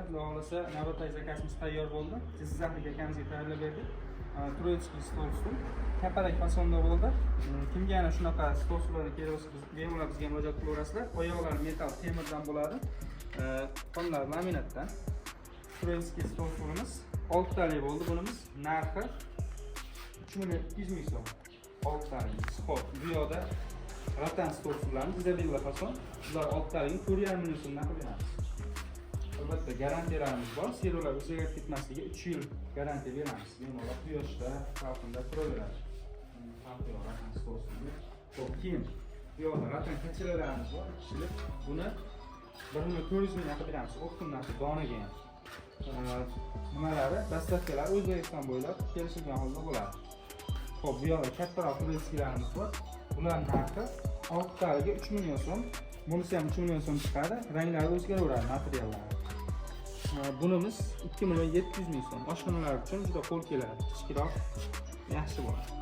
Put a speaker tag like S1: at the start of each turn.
S1: Xudo xolasa navbatdagi zakazimiz tayyor bo'ldi. Jizzaxlik akamizga tayyorlab berdik. Turoyskiy stol ustul. Kapalak fasonda bo'ldi. Kimga ana shunaqa stol ustunlarni kerak bo'lsa, biz bemalol bizga murojaat qilaverasizlar. Oyoqlari metal temirdan bo'ladi. Qonlar laminatdan. Turoyskiy stol ustulimiz 6 talik bo'ldi bunimiz. Narxi 3.200 ming so'm. 6 talik. Sport. Bu yoqda Ratan stol ustullarimiz Izabella fason. Bular 6 talikni 4.5 million so'mdan qilib beramiz. Albatta garantiyalarimiz bor. Serolar o'zgarib ketmasligi 3 yil garantiya beramiz. Bemalol quyoshda, salqinda turaveradi. Ratan stol ustuli. Xo'p, keyin bu yoqda ratan kachalarimiz bor. Kishilik. Buni 1.400 ming qilib beramiz. O'qtin narxi donaga ham. Nimalari, dastavkalar O'zbekiston bo'ylab kelishilgan holda bo'ladi. Xo'p, bu yoqda kattaroq turistlarimiz bor. Bularning narxi 6 taliga 3 million so'm. Bunisi ham 3 million so'm chiqadi. Ranglari o'zgaraveradi, materiallari. Bunimiz 2.700 ming so'm. Oshxonalar uchun juda qo'l keladi. Kichikroq, yaxshi bo'ladi.